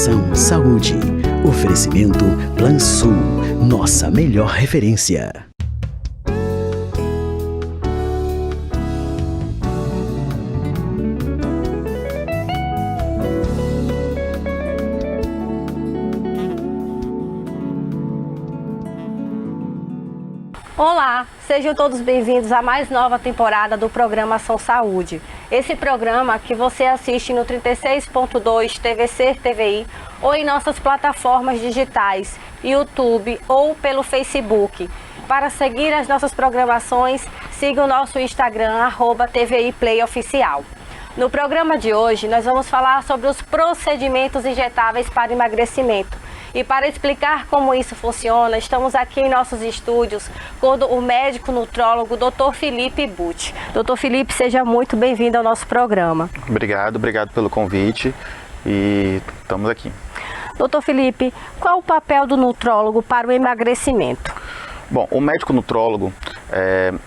Programação Saúde. Oferecimento Plansul, nossa melhor referência. Olá, sejam todos bem-vindos à mais nova temporada do Programação Saúde. Esse programa que você assiste no 36.2 TVC TVI ou em nossas plataformas digitais, YouTube ou pelo Facebook. Para seguir as nossas programações, siga o nosso Instagram, @TVIPlayOficial. No programa de hoje, nós vamos falar sobre os procedimentos injetáveis para emagrecimento. E para explicar como isso funciona, estamos aqui em nossos estúdios com o médico nutrólogo Dr. Felipe Butti. Dr. Felipe, seja muito bem-vindo ao nosso programa. Obrigado pelo convite e estamos aqui. Dr. Felipe, qual o papel do nutrólogo para o emagrecimento? Bom, o médico nutrólogo,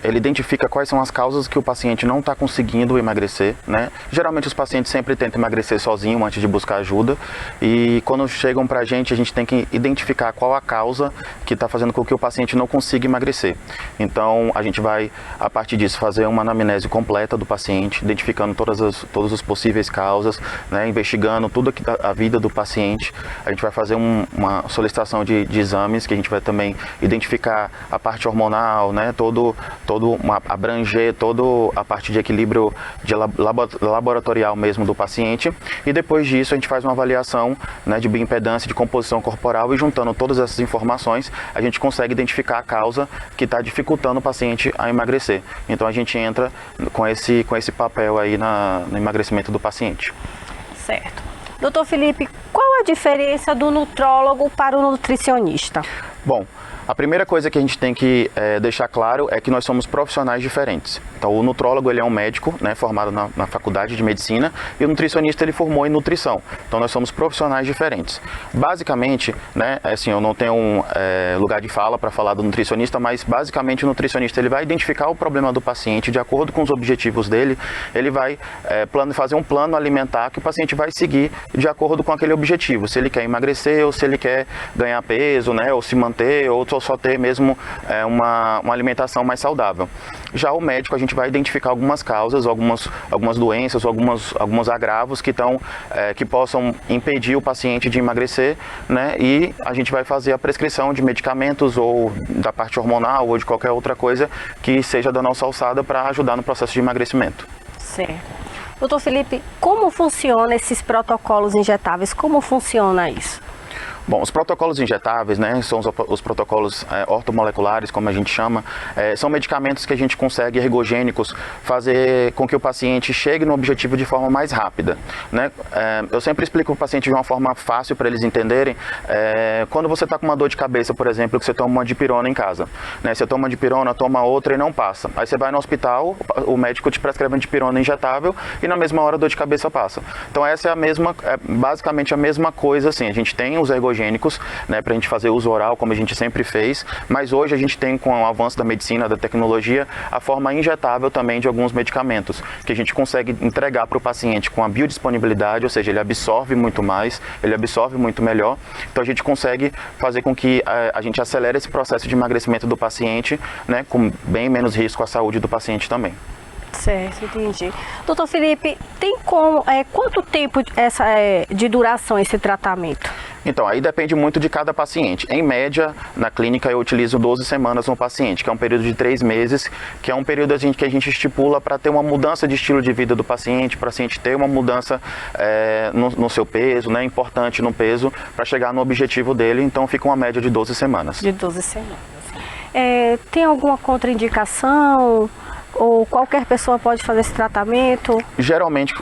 ele identifica quais são as causas que o paciente não está conseguindo emagrecer, né? Geralmente os pacientes sempre tentam emagrecer sozinho antes de buscar ajuda e quando chegam para a gente tem que identificar qual a causa que está fazendo com que o paciente não consiga emagrecer. Então a gente vai, a partir disso, fazer uma anamnese completa do paciente, identificando todas as possíveis causas, né? Investigando tudo a vida do paciente. A gente vai fazer uma solicitação de exames que a gente vai também identificar a parte hormonal, né? Abranger toda a parte de equilíbrio laboratorial mesmo do paciente. E depois disso a gente faz uma avaliação, né, de bioimpedância, de composição corporal e juntando todas essas informações a gente consegue identificar a causa que está dificultando o paciente a emagrecer. Então a gente entra com esse papel aí no emagrecimento do paciente. Certo. Doutor Felipe, qual a diferença do nutrólogo para o nutricionista? Bom, a primeira coisa que a gente tem que deixar claro é que nós somos profissionais diferentes. Então o nutrólogo ele é um médico, né, formado na faculdade de medicina e o nutricionista ele formou em nutrição. Então nós somos profissionais diferentes. Basicamente, né, assim, eu não tenho lugar de fala para falar do nutricionista, mas basicamente o nutricionista ele vai identificar o problema do paciente de acordo com os objetivos dele, ele vai fazer um plano alimentar que o paciente vai seguir de acordo com aquele objetivo. Se ele quer emagrecer ou se ele quer ganhar peso, né, ou se manter, ou só ter mesmo uma alimentação mais saudável. Já o médico, a gente vai identificar algumas causas, algumas doenças, alguns agravos que possam impedir o paciente de emagrecer, né? E a gente vai fazer a prescrição de medicamentos ou da parte hormonal ou de qualquer outra coisa que seja da nossa alçada para ajudar no processo de emagrecimento. Certo. Doutor Felipe, como funcionam esses protocolos injetáveis? Como funciona isso? Bom, os protocolos injetáveis, né, são os protocolos ortomoleculares, como a gente chama, são medicamentos que a gente consegue, ergogênicos, fazer com que o paciente chegue no objetivo de forma mais rápida, né? Eu sempre explico para o paciente de uma forma fácil para eles entenderem. Quando você está com uma dor de cabeça, por exemplo, que você toma uma dipirona em casa, né? Você toma uma dipirona, toma outra e não passa. Aí você vai no hospital, o médico te prescreve uma dipirona injetável e na mesma hora a dor de cabeça passa. Então essa é basicamente a mesma coisa, assim. A gente tem os ergogênicos, né, para a gente fazer uso oral, como a gente sempre fez, mas hoje a gente tem, com o avanço da medicina, da tecnologia, a forma injetável também de alguns medicamentos, que a gente consegue entregar para o paciente com a biodisponibilidade, ou seja, ele absorve muito mais, ele absorve muito melhor, então a gente consegue fazer com que a gente acelere esse processo de emagrecimento do paciente, né, com bem menos risco à saúde do paciente também. Certo, entendi. Doutor Felipe, tem quanto tempo de duração esse tratamento? Então, aí depende muito de cada paciente. Em média, na clínica eu utilizo 12 semanas no paciente, que é um período de 3 meses, que é um período que a gente estipula para ter uma mudança de estilo de vida do paciente, para o paciente ter uma mudança no seu peso, né, importante no peso, para chegar no objetivo dele. Então, fica uma média de 12 semanas. De 12 semanas. Tem alguma contraindicação? Ou qualquer pessoa pode fazer esse tratamento? Geralmente,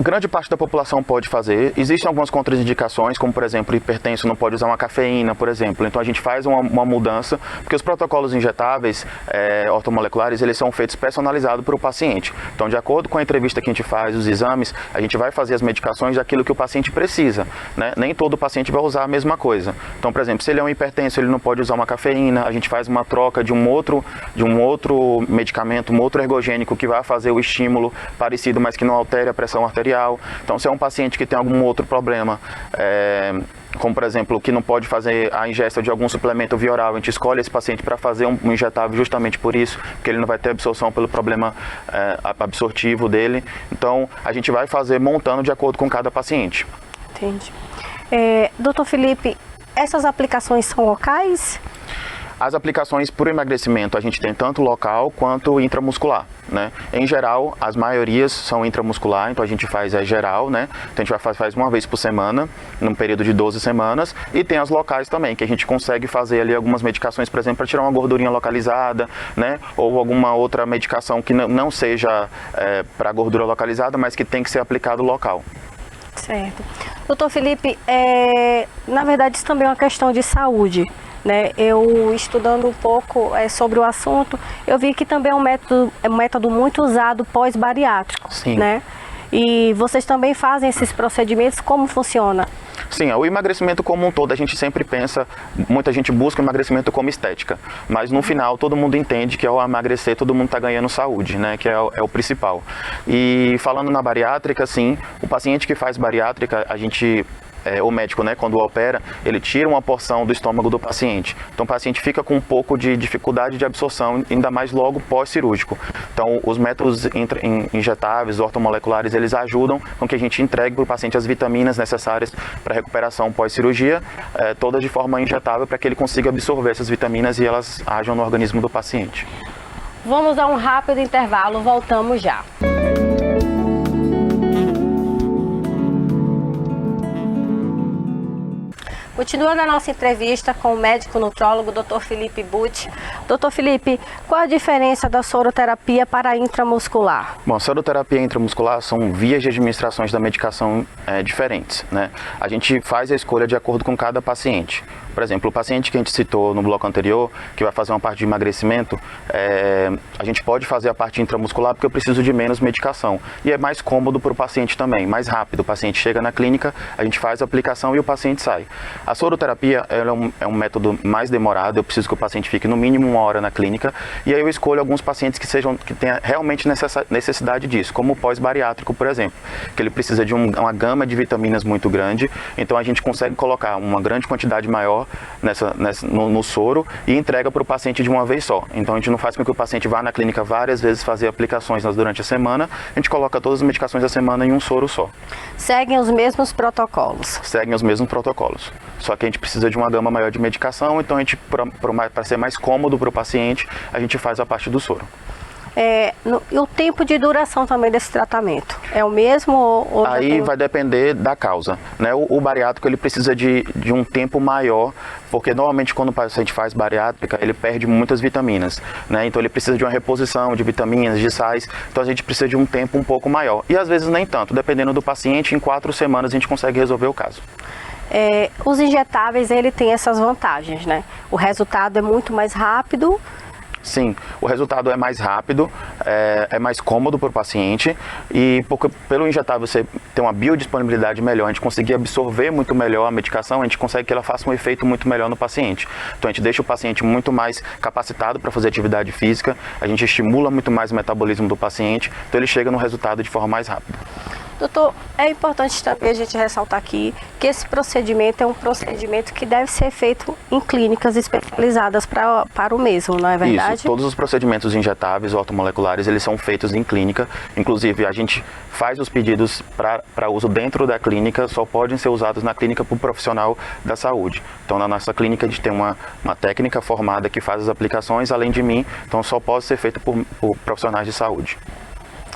grande parte da população pode fazer. Existem algumas contraindicações, como por exemplo, hipertenso não pode usar uma cafeína, por exemplo. Então a gente faz uma mudança, porque os protocolos injetáveis ortomoleculares, eles são feitos personalizados para o paciente. Então, de acordo com a entrevista que a gente faz, os exames, a gente vai fazer as medicações daquilo que o paciente precisa, né? Nem todo paciente vai usar a mesma coisa. Então, por exemplo, se ele é um hipertenso, ele não pode usar uma cafeína, a gente faz uma troca de um outro medicamento, um outro ergogênico que vai fazer o estímulo parecido, mas que não altere a pressão arterial. Então, se é um paciente que tem algum outro problema, como por exemplo, que não pode fazer a ingesta de algum suplemento via oral, a gente escolhe esse paciente para fazer um injetável justamente por isso, porque ele não vai ter absorção pelo problema absortivo dele. Então, a gente vai fazer montando de acordo com cada paciente. Entendi. Doutor Felipe, essas aplicações são locais? As aplicações por emagrecimento a gente tem tanto local quanto intramuscular, né? Em geral, as maiorias são intramuscular, então a gente faz geral, né? Então a gente faz uma vez por semana, num período de 12 semanas, e tem as locais também, que a gente consegue fazer ali algumas medicações, por exemplo, para tirar uma gordurinha localizada, né? Ou alguma outra medicação que não seja para gordura localizada, mas que tem que ser aplicado local. Certo. Doutor Felipe, na verdade isso também é uma questão de saúde, né? Eu estudando um pouco sobre o assunto, eu vi que também é um método muito usado pós-bariátrico, né? E vocês também fazem esses procedimentos, como funciona? Sim, o emagrecimento como um todo, a gente sempre pensa, muita gente busca o emagrecimento como estética, mas no final todo mundo entende que ao emagrecer todo mundo está ganhando saúde, né, que é o principal. E falando na bariátrica, sim, o paciente que faz bariátrica, o médico, né, quando opera, ele tira uma porção do estômago do paciente. Então o paciente fica com um pouco de dificuldade de absorção, ainda mais logo pós-cirúrgico. Então os métodos injetáveis, ortomoleculares, eles ajudam com que a gente entregue para o paciente as vitaminas necessárias para a recuperação pós-cirurgia, todas de forma injetável, para que ele consiga absorver essas vitaminas e elas ajam no organismo do paciente. Vamos a um rápido intervalo, voltamos já. Continuando a nossa entrevista com o médico nutrólogo Dr. Felipe Butti. Dr. Felipe, qual a diferença da soroterapia para a intramuscular? Bom, a soroterapia e a intramuscular são vias de administrações da medicação diferentes, né? A gente faz a escolha de acordo com cada paciente. Por exemplo, o paciente que a gente citou no bloco anterior, que vai fazer uma parte de emagrecimento, a gente pode fazer a parte intramuscular porque eu preciso de menos medicação. E é mais cômodo para o paciente também, mais rápido. O paciente chega na clínica, a gente faz a aplicação e o paciente sai. A soroterapia é um método mais demorado, eu preciso que o paciente fique no mínimo 1 hora na clínica, e aí eu escolho alguns pacientes que tenham realmente necessidade disso, como o pós-bariátrico, por exemplo, que ele precisa de uma gama de vitaminas muito grande, então a gente consegue colocar uma grande quantidade maior no soro e entrega para o paciente de uma vez só. Então a gente não faz com que o paciente vá na clínica várias vezes fazer aplicações durante a semana, a gente coloca todas as medicações da semana em um soro só. Seguem os mesmos protocolos? Seguem os mesmos protocolos. Só que a gente precisa de uma gama maior de medicação, então a gente, para ser mais cômodo para o paciente, a gente faz a parte do soro. E o tempo de duração também desse tratamento? É o mesmo? Ou aí vai depender da causa, né? O bariátrico ele precisa de um tempo maior, porque normalmente quando o paciente faz bariátrica, ele perde muitas vitaminas, né? Então ele precisa de uma reposição de vitaminas, de sais, então a gente precisa de um tempo um pouco maior. E às vezes nem tanto, dependendo do paciente, em 4 semanas a gente consegue resolver o caso. Os injetáveis, ele tem essas vantagens, né? O resultado é muito mais rápido. Sim, o resultado é mais rápido, é mais cômodo para o paciente e pelo injetável você tem uma biodisponibilidade melhor, a gente conseguir absorver muito melhor a medicação, a gente consegue que ela faça um efeito muito melhor no paciente. Então a gente deixa o paciente muito mais capacitado para fazer atividade física, a gente estimula muito mais o metabolismo do paciente, então ele chega no resultado de forma mais rápida. Doutor, é importante também a gente ressaltar aqui que esse procedimento é um procedimento que deve ser feito em clínicas especializadas para o mesmo, não é verdade? Isso, todos os procedimentos injetáveis ou ortomoleculares, eles são feitos em clínica, inclusive a gente faz os pedidos para uso dentro da clínica, só podem ser usados na clínica por profissional da saúde. Então na nossa clínica a gente tem uma técnica formada que faz as aplicações, além de mim, então só pode ser feito por profissionais de saúde.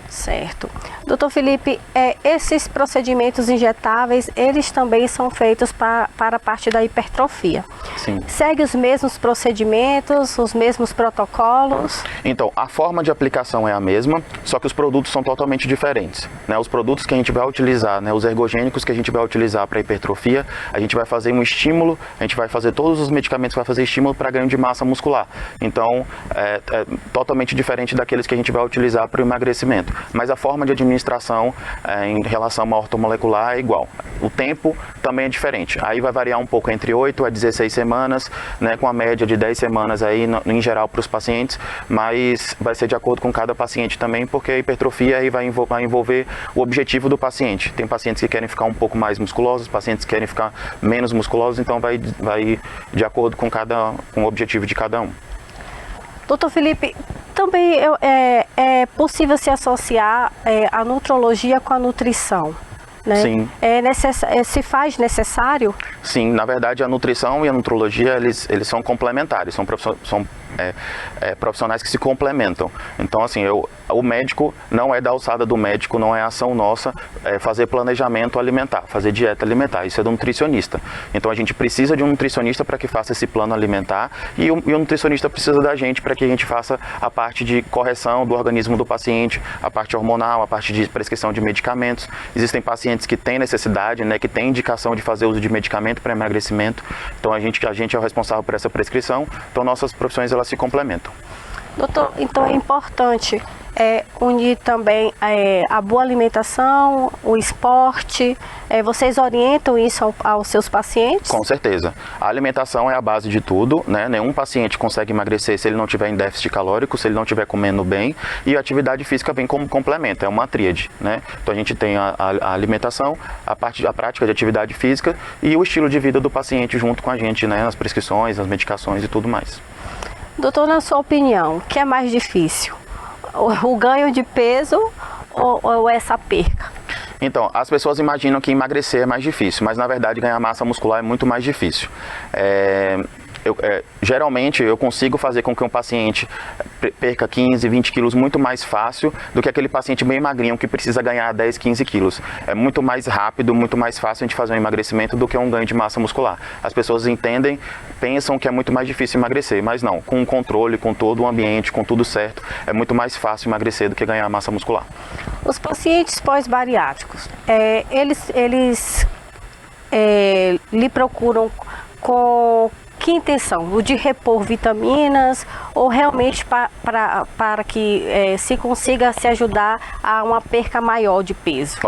Certo. Doutor Felipe, esses procedimentos injetáveis, eles também são feitos para a parte da hipertrofia. Sim. Segue os mesmos procedimentos, os mesmos protocolos? Então, a forma de aplicação é a mesma, só que os produtos são totalmente diferentes, né? Os produtos que a gente vai utilizar, né, os ergogênicos que a gente vai utilizar para hipertrofia, a gente vai fazer um estímulo, a gente vai fazer todos os medicamentos, vai fazer estímulo para ganho de massa muscular. Então, é totalmente diferente daqueles que a gente vai utilizar para o emagrecimento. mas a forma de administração em relação à ortomolecular é igual. O tempo também é diferente. Aí vai variar um pouco entre 8 a 16 semanas, né, com a média de 10 semanas aí em geral para os pacientes, mas vai ser de acordo com cada paciente também, porque a hipertrofia aí vai envolver o objetivo do paciente. Tem pacientes que querem ficar um pouco mais musculosos, pacientes que querem ficar menos musculosos, então vai de acordo com o objetivo de cada um. Doutor Felipe, também é possível se associar a nutrologia com a nutrição, né? Sim. Se faz necessário? Sim, na verdade a nutrição e a nutrologia eles são complementares, são profissionais que se complementam. Então assim, o médico não é da alçada do médico, não é ação nossa fazer planejamento alimentar, fazer dieta alimentar, isso é do nutricionista. Então a gente precisa de um nutricionista para que faça esse plano alimentar e o nutricionista precisa da gente para que a gente faça a parte de correção do organismo do paciente, a parte hormonal, a parte de prescrição de medicamentos. Existem pacientes que têm necessidade, né, que têm indicação de fazer uso de medicamento para emagrecimento, então a gente é o responsável por essa prescrição, então nossas profissões elas se complementam. Doutor, então é importante unir também a boa alimentação, o esporte. Vocês orientam isso aos seus pacientes? Com certeza. A alimentação é a base de tudo, né? Nenhum paciente consegue emagrecer se ele não tiver em déficit calórico, se ele não estiver comendo bem, e a atividade física vem como complemento, é uma tríade, né? Então a gente tem a alimentação, a prática de atividade física e o estilo de vida do paciente junto com a gente, né? Nas prescrições, nas medicações e tudo mais. Doutor, na sua opinião, o que é mais difícil? O ganho de peso ou essa perca? Então, as pessoas imaginam que emagrecer é mais difícil, mas na verdade ganhar massa muscular é muito mais difícil. Geralmente eu consigo fazer com que um paciente perca 15, 20 quilos muito mais fácil do que aquele paciente bem magrinho que precisa ganhar 10, 15 quilos. É muito mais rápido, muito mais fácil a gente fazer um emagrecimento do que um ganho de massa muscular. As pessoas pensam que é muito mais difícil emagrecer, mas não, com o controle, com todo o ambiente, com tudo certo, é muito mais fácil emagrecer do que ganhar massa muscular. Os pacientes pós-bariátricos, eles lhe procuram com que intenção? O de repor vitaminas ou realmente para que se consiga se ajudar a uma perca maior de peso?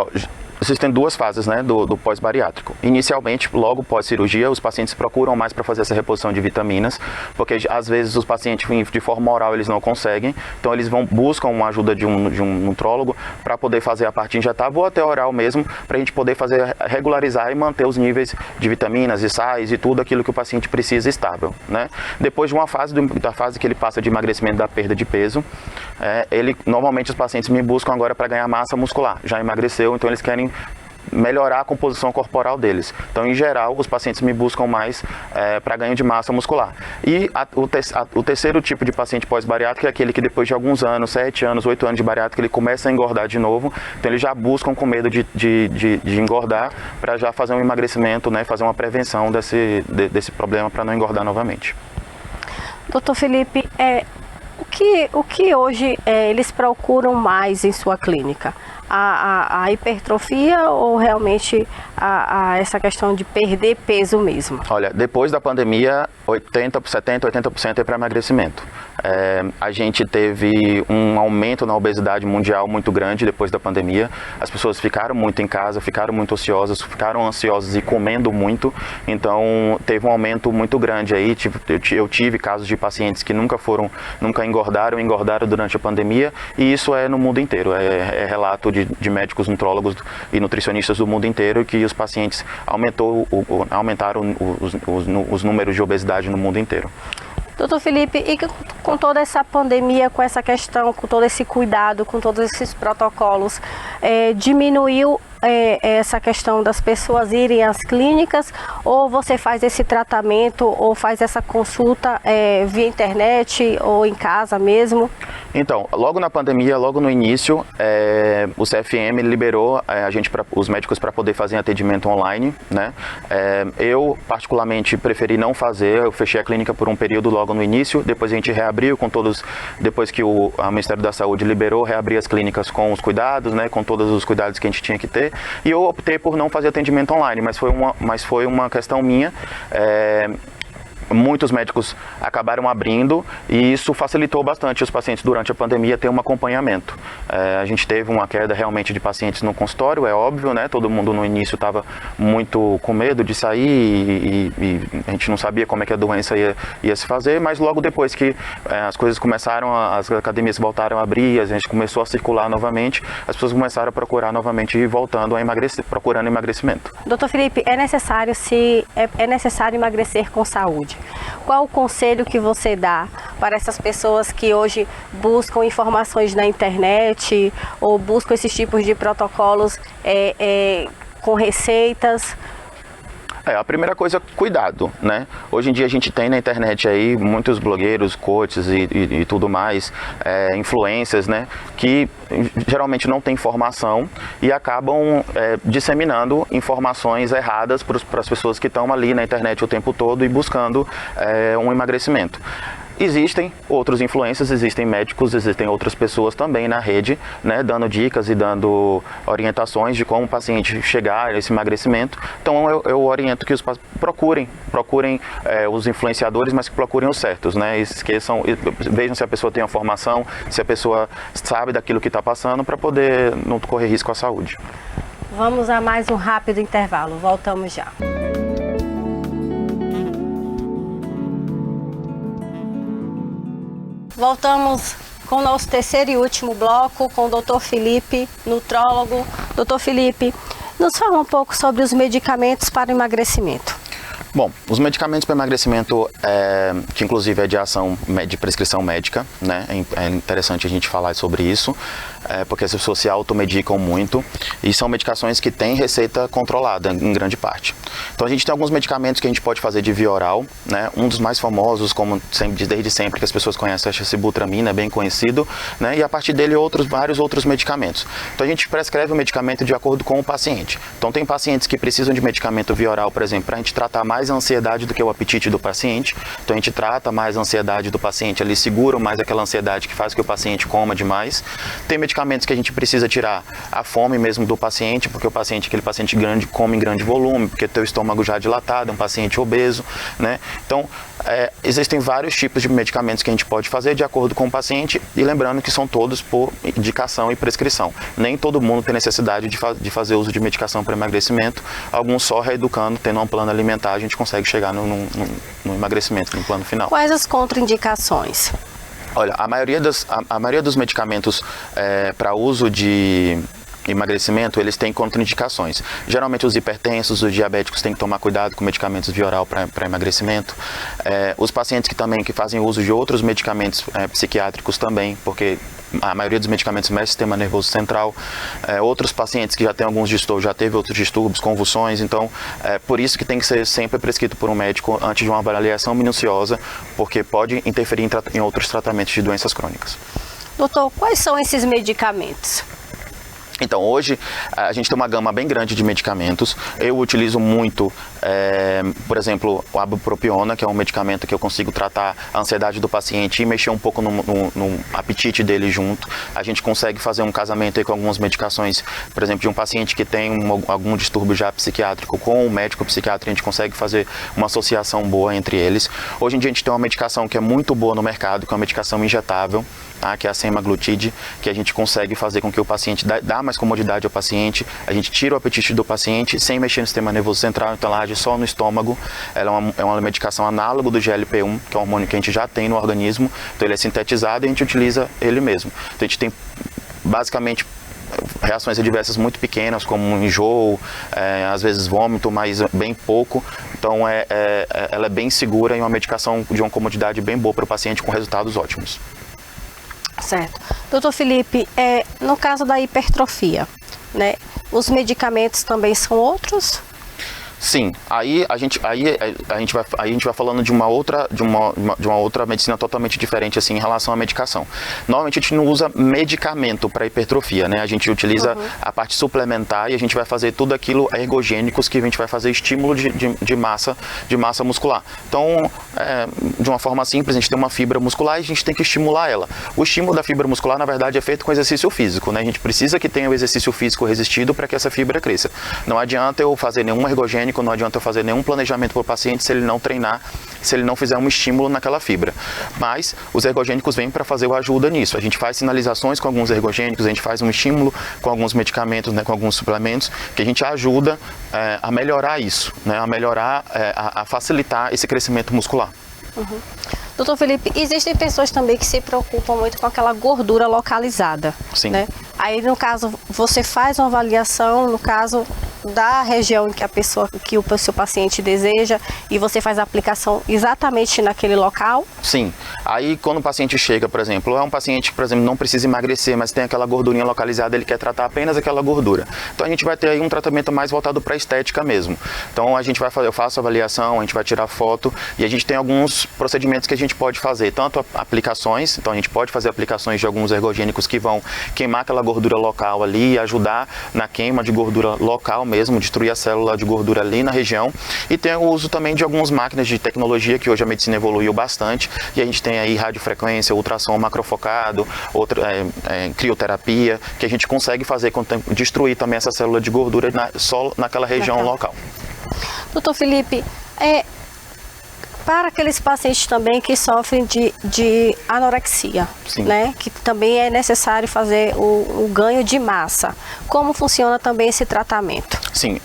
Existem duas fases, né, do pós-bariátrico. Inicialmente, logo pós-cirurgia, os pacientes procuram mais para fazer essa reposição de vitaminas, porque às vezes os pacientes de forma oral eles não conseguem, então eles buscam uma ajuda de um nutrólogo para poder fazer a parte injetável ou até oral mesmo, para a gente poder regularizar e manter os níveis de vitaminas e sais e tudo aquilo que o paciente precisa estável, né? Depois de uma fase, da fase que ele passa de emagrecimento, da perda de peso, normalmente os pacientes me buscam agora para ganhar massa muscular, já emagreceu, então eles querem melhorar a composição corporal deles. Então, em geral, os pacientes me buscam mais para ganho de massa muscular. E o terceiro tipo de paciente pós-bariátrico é aquele que depois de alguns anos, 7 anos, 8 anos de bariátrica, ele começa a engordar de novo. Então, eles já buscam com medo de engordar para já fazer um emagrecimento, né, fazer uma prevenção desse problema para não engordar novamente. Doutor Felipe, o que hoje eles procuram mais em sua clínica? A hipertrofia ou realmente essa questão de perder peso mesmo? Olha, depois da pandemia, 80% é para emagrecimento. A gente teve um aumento na obesidade mundial muito grande depois da pandemia. As pessoas ficaram muito em casa, ficaram muito ociosas, ficaram ansiosas e comendo muito. Então, teve um aumento muito grande aí. Eu tive casos de pacientes que nunca engordaram durante a pandemia. E isso é no mundo inteiro. É relato de médicos, nutrólogos e nutricionistas do mundo inteiro que os pacientes aumentaram os números de obesidade no mundo inteiro. Doutor Felipe, e com toda essa pandemia, com essa questão, com todo esse cuidado, com todos esses protocolos, diminuiu essa questão das pessoas irem às clínicas, ou você faz esse tratamento ou faz essa consulta via internet ou em casa mesmo? Então, logo na pandemia, logo no início, o CFM liberou os médicos para poder fazer atendimento online, né? Eu, particularmente, preferi não fazer, eu fechei a clínica por um período logo no início, depois a gente reabriu depois que o Ministério da Saúde liberou, reabri as clínicas com os cuidados, né? Com todos os cuidados que a gente tinha que ter, e eu optei por não fazer atendimento online, mas foi uma questão minha. muitos médicos acabaram abrindo e isso facilitou bastante os pacientes durante a pandemia ter um acompanhamento. A gente teve uma queda realmente de pacientes no consultório, é óbvio, né? Todo mundo no início estava muito com medo de sair e a gente não sabia como é que a doença ia se fazer, mas logo depois que as coisas começaram, as academias voltaram a abrir, a gente começou a circular novamente, as pessoas começaram a procurar novamente e voltando a emagrecer, procurando emagrecimento. Doutor Felipe, é necessário emagrecer com saúde. Qual o conselho que você dá para essas pessoas que hoje buscam informações na internet ou buscam esses tipos de protocolos com receitas? A primeira coisa, cuidado, né? Hoje em dia a gente tem na internet aí muitos blogueiros, coaches e tudo mais, influencers, né? Que geralmente não têm informação e acabam disseminando informações erradas para as pessoas que estão ali na internet o tempo todo e buscando um emagrecimento. Existem outros influencers, existem médicos, existem outras pessoas também na rede, né, dando dicas e dando orientações de como o paciente chegar a esse emagrecimento. Então eu oriento que os procurem os influenciadores, mas que procurem os certos, né? Vejam se a pessoa tem a formação, se a pessoa sabe daquilo que está passando, para poder não correr risco à saúde. Vamos a mais um rápido intervalo, voltamos já. Voltamos com o nosso terceiro e último bloco com o Dr. Felipe, nutrólogo. Dr. Felipe, nos fala um pouco sobre os medicamentos para o emagrecimento. Bom, os medicamentos para emagrecimento, que inclusive é de ação de prescrição médica, né? É interessante a gente falar sobre isso, porque as pessoas se automedicam muito e são medicações que têm receita controlada em grande parte. Então a gente tem alguns medicamentos que a gente pode fazer de via oral, né? Um dos mais famosos, como desde sempre que as pessoas conhecem, é a sibutramina, é bem conhecido, né? E a partir dele vários outros medicamentos. Então a gente prescreve o medicamento de acordo com o paciente. Então tem pacientes que precisam de medicamento via oral, por exemplo, para a gente tratar mais a ansiedade do que o apetite do paciente. Então a gente trata mais a ansiedade do paciente, ali segura mais aquela ansiedade que faz que o paciente coma demais. Tem medicamentos que a gente precisa tirar a fome mesmo do paciente, porque aquele paciente grande come em grande volume, porque teu estômago já dilatado, é um paciente obeso, né? Então existem vários tipos de medicamentos que a gente pode fazer de acordo com o paciente e lembrando que são todos por indicação e prescrição. Nem todo mundo tem necessidade de fazer uso de medicação para emagrecimento, alguns só reeducando, tendo um plano alimentar, a gente consegue chegar no emagrecimento, no plano final. Quais as contraindicações? Olha, a maioria dos medicamentos para uso de emagrecimento, eles têm contraindicações. Geralmente os hipertensos, os diabéticos têm que tomar cuidado com medicamentos via oral para emagrecimento. Os pacientes que fazem uso de outros medicamentos psiquiátricos também, porque a maioria dos medicamentos mexe o sistema nervoso central. Outros pacientes que já têm alguns distúrbios, já teve outros distúrbios, convulsões, então por isso que tem que ser sempre prescrito por um médico antes de uma avaliação minuciosa, porque pode interferir em outros tratamentos de doenças crônicas. Doutor, quais são esses medicamentos? Então, hoje a gente tem uma gama bem grande de medicamentos. Eu utilizo muito, por exemplo, o ibupropiona, que é um medicamento que eu consigo tratar a ansiedade do paciente e mexer um pouco no apetite dele junto. A gente consegue fazer um casamento aí com algumas medicações, por exemplo, de um paciente que tem algum distúrbio já psiquiátrico com o médico psiquiatra, a gente consegue fazer uma associação boa entre eles. Hoje em dia a gente tem uma medicação que é muito boa no mercado, que é uma medicação injetável, tá? Que é a semaglutide, que a gente consegue fazer com que o paciente dá mais comodidade ao paciente, a gente tira o apetite do paciente sem mexer no sistema nervoso central, então ela age só no estômago. Ela é uma medicação análogo do GLP-1, que é um hormônio que a gente já tem no organismo, então ele é sintetizado e a gente utiliza ele mesmo. Então a gente tem basicamente reações adversas muito pequenas, como um enjoo, às vezes vômito, mas bem pouco. Então ela é bem segura e uma medicação de uma comodidade bem boa para o paciente com resultados ótimos. Certo. Doutor Felipe, no caso da hipertrofia, né, os medicamentos também são outros? Sim, aí a gente vai falando de uma outra medicina totalmente diferente assim em relação à medicação. Normalmente a gente não usa medicamento para hipertrofia, né? A gente utiliza a parte suplementar e a gente vai fazer tudo aquilo ergogênicos que a gente vai fazer estímulo de massa muscular. Então, de uma forma simples, a gente tem uma fibra muscular e a gente tem que estimular ela. O estímulo da fibra muscular, na verdade, é feito com exercício físico, né? A gente precisa que tenha o exercício físico resistido para que essa fibra cresça. Não adianta eu fazer nenhum ergogênico, não adianta eu fazer nenhum planejamento para o paciente se ele não treinar, se ele não fizer um estímulo naquela fibra. Mas os ergogênicos vêm para fazer a ajuda nisso. A gente faz sinalizações com alguns ergogênicos, a gente faz um estímulo com alguns medicamentos, né, com alguns suplementos, que a gente ajuda a melhorar isso, né, a melhorar, a facilitar esse crescimento muscular. Uhum. Doutor Felipe, existem pessoas também que se preocupam muito com aquela gordura localizada. Sim. Né? Aí, no caso, você faz uma avaliação, no caso da região que o seu paciente deseja, e você faz a aplicação exatamente naquele local? Sim. Aí, quando o paciente chega, por exemplo, é um paciente que, por exemplo, não precisa emagrecer, mas tem aquela gordurinha localizada, ele quer tratar apenas aquela gordura. Então, a gente vai ter aí um tratamento mais voltado para a estética mesmo. Então, eu faço a avaliação, a gente vai tirar foto, e a gente tem alguns procedimentos que a gente pode fazer, tanto aplicações, então a gente pode fazer aplicações de alguns ergogênicos que vão queimar aquela gordura local ali e ajudar na queima de gordura local mesmo, destruir a célula de gordura ali na região. E tem o uso também de algumas máquinas de tecnologia, que hoje a medicina evoluiu bastante, e a gente tem aí radiofrequência, ultrassom macrofocado, crioterapia, que a gente consegue fazer, destruir também essa célula de gordura só naquela região local. Doutor Felipe, para aqueles pacientes também que sofrem de anorexia, né? Que também é necessário fazer o ganho de massa. Como funciona também esse tratamento? Sim,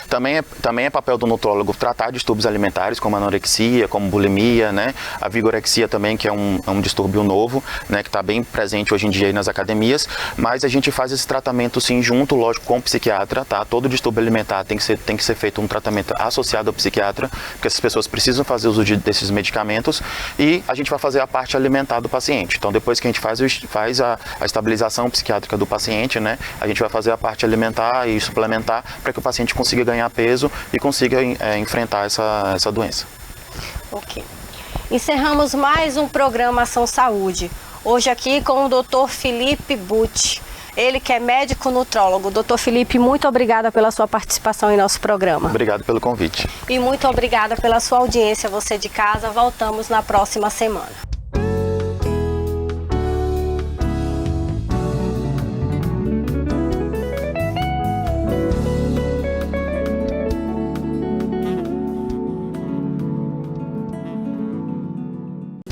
também é papel do nutrólogo tratar distúrbios alimentares, como anorexia, como bulimia, né? A vigorexia também, que é um distúrbio novo, né? Que está bem presente hoje em dia aí nas academias, mas a gente faz esse tratamento sim junto, lógico, com o psiquiatra, tá? Todo distúrbio alimentar tem que ser feito um tratamento associado ao psiquiatra, porque essas pessoas precisam fazer uso desses medicamentos, e a gente vai fazer a parte alimentar do paciente. Então, depois que a gente faz a estabilização psiquiátrica do paciente, né? A gente vai fazer a parte alimentar e suplementar para que o paciente consiga ganhar peso e consiga enfrentar essa doença. Ok. Encerramos mais um programa Ação Saúde. Hoje aqui com o Dr. Felipe Butti. Ele que é médico nutrólogo. Doutor Felipe, muito obrigada pela sua participação em nosso programa. Obrigado pelo convite. E muito obrigada pela sua audiência, você de casa. Voltamos na próxima semana.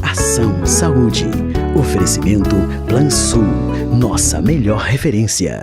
Ação Saúde. Oferecimento Plansul, nossa melhor referência.